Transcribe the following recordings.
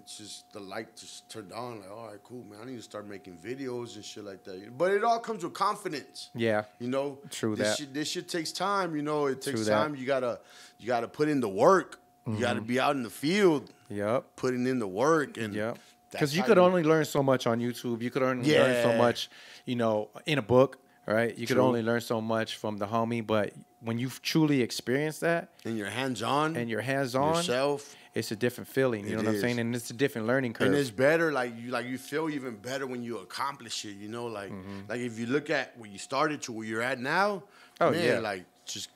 it's just the light just turned on. Like, all right, cool, man. I need to start making videos and shit like that. But it all comes with confidence. Yeah. You know, True that. This shit takes time. You know, it takes True time. You gotta put in the work. You gotta be out in the field. Yep. Putting in the work and. Yep. Because you could only learn so much on YouTube. You could only learn so much, you know, in a book, right? You could only learn so much from the homie. But when you've truly experienced that, and you're hands-on, yourself, it's a different feeling. You know what I'm saying? And it's a different learning curve. And it's better, like you feel even better when you accomplish it. You know, like if you look at where you started to where you're at now, like just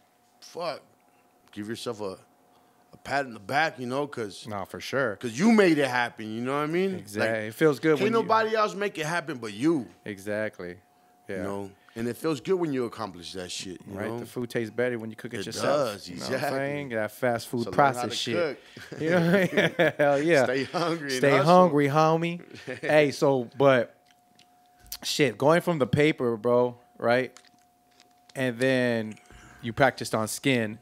give yourself a pat in the back, you know, because for sure, because you made it happen. You know what I mean? Exactly. Like, it feels good. Can't nobody else make it happen but you. Exactly. Yeah. You know, and it feels good when you accomplish that shit. You know? The food tastes better when you cook it yourself. It does, exactly. You know what I'm saying? That fast food So process shit. Cook. You know? Hell yeah. Stay hungry. Stay hungry, homie. Hey, but shit, going from the paper, bro, right? And then you practiced on skin.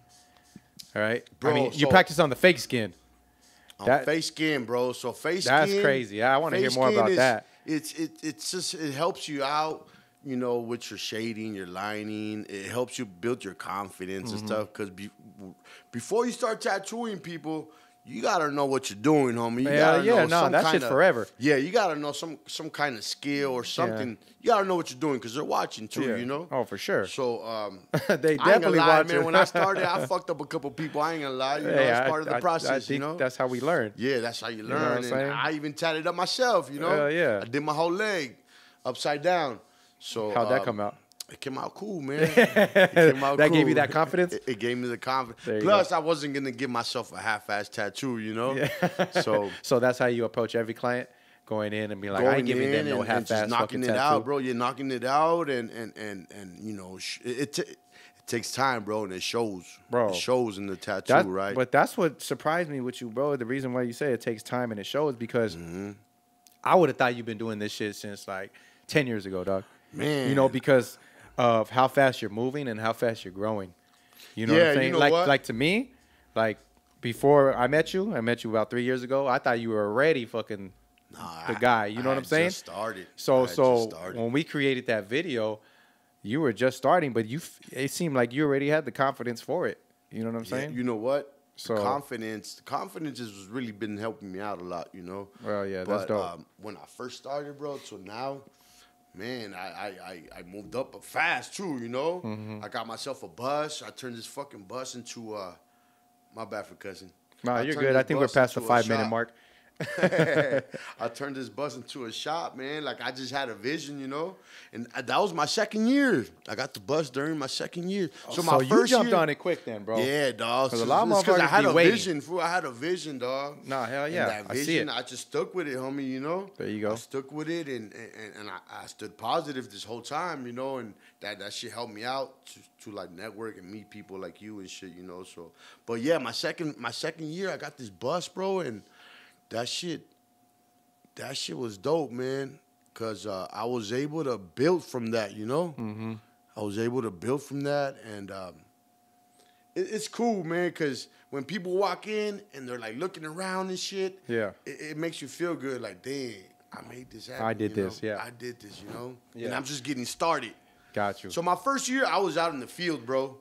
All right, bro. I mean, you practice on the fake skin. Fake skin, bro. So face skin. That's crazy. I want to hear more about that. It's just it helps you out, you know, with your shading, your lining. It helps you build your confidence and stuff. Because before you start tattooing people, you gotta know what you're doing, homie. You gotta know that shit's forever. Yeah, you gotta know some kind of skill or something. Yeah. You gotta know what you're doing because they're watching too. You know. Oh, for sure. So they definitely watch. Man, when I started, I fucked up a couple people. I ain't gonna lie. You know, it's part of the process. I think you know, that's how we learn. Yeah, that's how you learn. You know what I'm saying? I even tatted up myself. You know. Yeah. I did my whole leg upside down. So how'd that come out? It came out cool, man. It came out that cool. gave you that confidence? It gave me the confidence. Plus, I wasn't going to give myself a half-ass tattoo, you know? Yeah. So that's how you approach every client? Going in and be like, I ain't giving them no half-ass fucking knocking it tattoo. out, bro. You're knocking it out, and you know, it takes time, bro, and it shows. Bro. It shows in the tattoo, right? But that's what surprised me with you, bro. The reason why you say it takes time and it shows because I would have thought you've been doing this shit since like 10 years ago, dog. Man. You know, because of how fast you're moving and how fast you're growing. You know what I'm saying? You know like to me, like before I met you about 3 years ago, I thought you were already fucking the guy. You know what I'm saying? Just started. So when we created that video, you were just starting, but it seemed like you already had the confidence for it. You know what I'm saying? You know what? So confidence has really been helping me out a lot, you know? Well, yeah, that's dope. When I first started, bro, to now, man, I moved up fast too, you know? I got myself a bus. I turned this fucking bus into my bad for cussing. No, you're good. I think we're past the 5-minute mark. I turned this bus into a shop, man. Like, I just had a vision, you know? And that was my second year. I got the bus during my second year. So my first you jumped on it quick then, bro. Yeah, dog. Because a lot of motherfuckers I had a waiting. vision, fool. I had a vision, dog. Nah, hell yeah. And that vision, I just stuck with it, homie, you know? There you go. I stuck with it, and I stood positive this whole time, you know? And that shit helped me out to like network and meet people like you and shit, you know? So, but yeah, my second year, I got this bus, bro, and that shit was dope, man, because I was able to build from that, you know? I was able to build from that, and it's cool, man, because when people walk in and they're, like, looking around and shit, it makes you feel good, like, dang, I made this happen. I did this, yeah. I did this, you know? Yeah. And I'm just getting started. Got you. So my first year, I was out in the field, bro.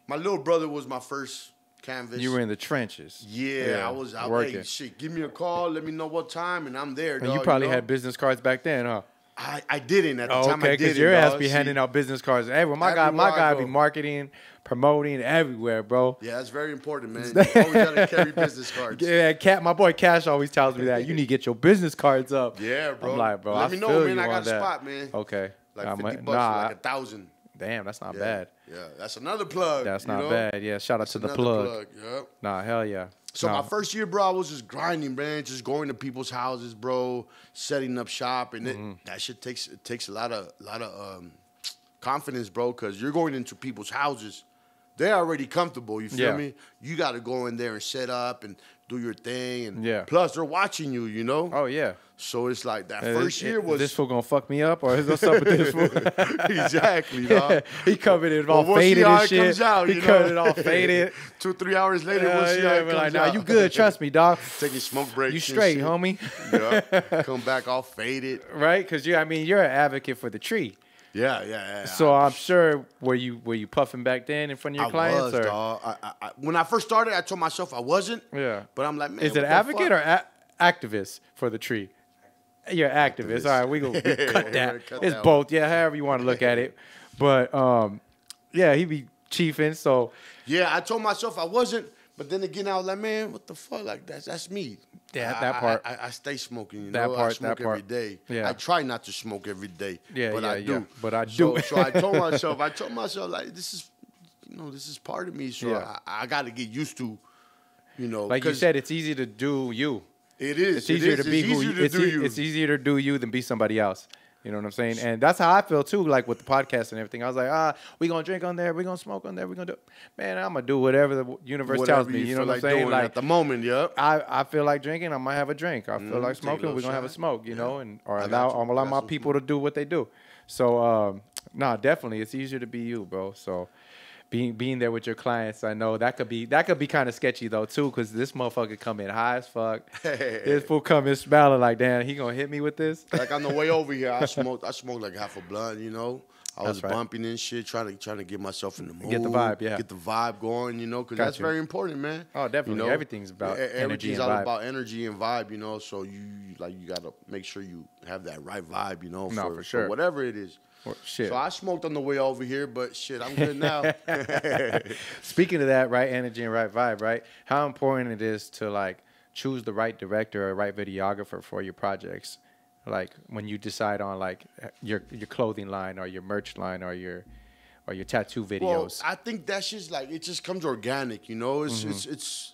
My little brother was my first canvas. You were in the trenches. Yeah, I was out. Hey, shit, give me a call. Let me know what time, and I'm there, and dog, you probably know? had business cards back then, huh? I didn't at the time. Okay, because your ass be handing out business cards. Hey, well, my guy be marketing, promoting everywhere, bro. Yeah, that's very important, man. You always gotta carry business cards. Yeah, my boy Cash always tells me that. You need to get your business cards up. Yeah, bro. I'm like, bro, Let me know, man. I got a spot, man. Okay. Like $50, like 1,000. Damn, that's not bad. Yeah, that's another plug. That's not bad. Yeah, shout out to the plug. Yep. Nah, hell yeah. So my first year, bro, I was just grinding, man, just going to people's houses, bro, setting up shop, and that shit takes a lot of confidence, bro, because you're going into people's houses. They're already comfortable, you feel me? You got to go in there and set up and do your thing, and Yeah. plus they're watching you, you know. Oh yeah. So it's like that first year was this fool gonna fuck me up, or is what's up with this fool? exactly, dog. He covered it all we'll faded see how and it shit. comes out, He you covered know? it all faded. 2-3 hours later, we'll see how it we're comes like, nah, out. you good? Trust me, dog. Taking smoke breaks. You straight, and homie. Yeah, come back all faded. Right? Because you're an advocate for the tree. Yeah. So I'm sure were you puffing back then in front of your clients? I was, or? dog. When I first started, I told myself I wasn't. Yeah. But I'm like, man, is it what the advocate fuck? or activist for all right, we cut that. Cut It's that both. Yeah, however you want to look at it. But yeah, he be chiefing. So Yeah, I told myself I wasn't. But then again, I was like, man, what the fuck? Like that's me. Yeah, that part. I stay smoking. You That know, part, I smoke that part. every day. Yeah. I try not to smoke every day. Yeah, but yeah, I do. yeah. But I do. So I told myself, like, this is part of me. So Yeah. I got to get used to, like you said, it's easy to do you. It is. It's easier to be who you. It's easier to do you than be somebody else. You know what I'm saying? And that's how I feel too, like with the podcast and everything. I was like, we gonna drink on there, we gonna smoke on there, we gonna do. Man, I'm gonna do whatever the universe tells me. You know what I'm saying? Like at the moment, yeah. I feel like drinking, I might have a drink. I feel like smoking, we're gonna have a smoke. You know, and or allow my people to do what they do. So, definitely, it's easier to be you, bro. So. Being there with your clients, I know that could be kind of sketchy though too, because this motherfucker come in high as fuck. This fool come in smelling like, damn, he gonna hit me with this. Like on the way over here, I smoked like half a blunt, you know. I was right. bumping and shit, trying to get myself in the mood, Get the vibe, yeah. get the vibe going, you know, because that's very important, man. Oh, definitely, you know? everything's about energy everything's and all vibe. about energy and vibe, you know. So you gotta make sure you have that right vibe, you know, for sure. for whatever it is. Shit. So I smoked on the way over here, but shit, I'm good now. Speaking of that, right energy and right vibe, right? How important it is to like choose the right director or right videographer for your projects, like when you decide on like your clothing line or your merch line or your tattoo videos. Well, I think that's just like it just comes organic, you know. It's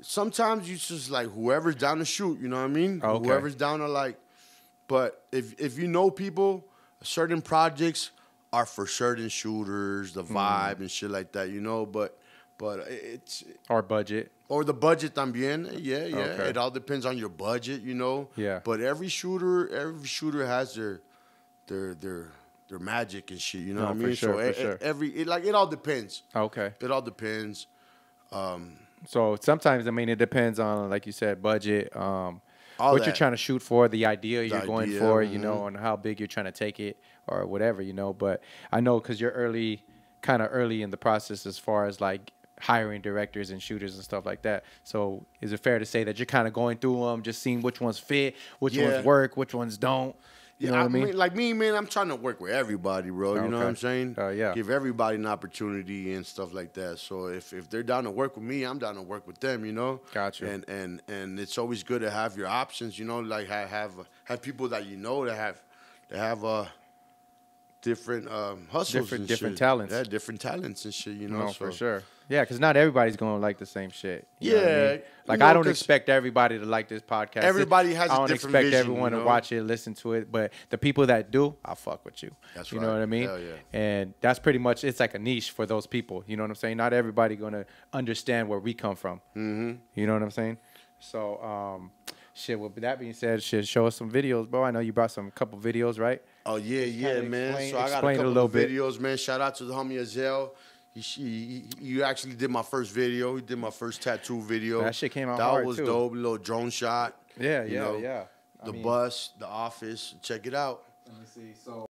sometimes you just like whoever's down to shoot, you know what I mean? Oh, okay. Whoever's down to like, but if you know people. Certain projects are for certain shooters, the vibe and shit like that, you know. But it's or budget or the budget también. Yeah. Okay. It all depends on your budget, you know. Yeah. But every shooter has their magic and shit. You know what I mean? For sure, So it all depends. Okay. It all depends. So sometimes it depends on, like you said, budget. What you're trying to shoot for, the idea you're going for, you know, and how big you're trying to take it or whatever, you know. But I know because you're kind of early in the process as far as like hiring directors and shooters and stuff like that. So is it fair to say that you're kind of going through them, just seeing which ones fit, which ones work, which ones don't? You know what I mean? Like me, man, I'm trying to work with everybody, bro. You know what I'm saying? Yeah. Give everybody an opportunity and stuff like that. So if they're down to work with me, I'm down to work with them, you know? Gotcha. And it's always good to have your options, you know, like have people that you know that have different hustles and different shit. talents. Yeah, different talents and shit, you know? No, for sure. Yeah, because not everybody's going to like the same shit. You know what I mean? Like, you know, I don't expect everybody to like this podcast. Everybody has a different vision. I don't expect everyone to watch it, listen to it. But the people that do, I'll fuck with you. That's right. You know what I mean? Hell yeah. And that's pretty much, it's like a niche for those people. You know what I'm saying? Not everybody going to understand where we come from. Mm-hmm. You know what I'm saying? So, with that being said, show us some videos, bro. I know you brought some couple videos, right? Oh, yeah, man. So I got a couple of videos, man. Shout out to the homie Ahzel. You actually did my first video. He did my first tattoo video. That shit came out hard, too. That was dope. A little drone shot. Yeah. The bus, the office. Check it out. Let me see. So.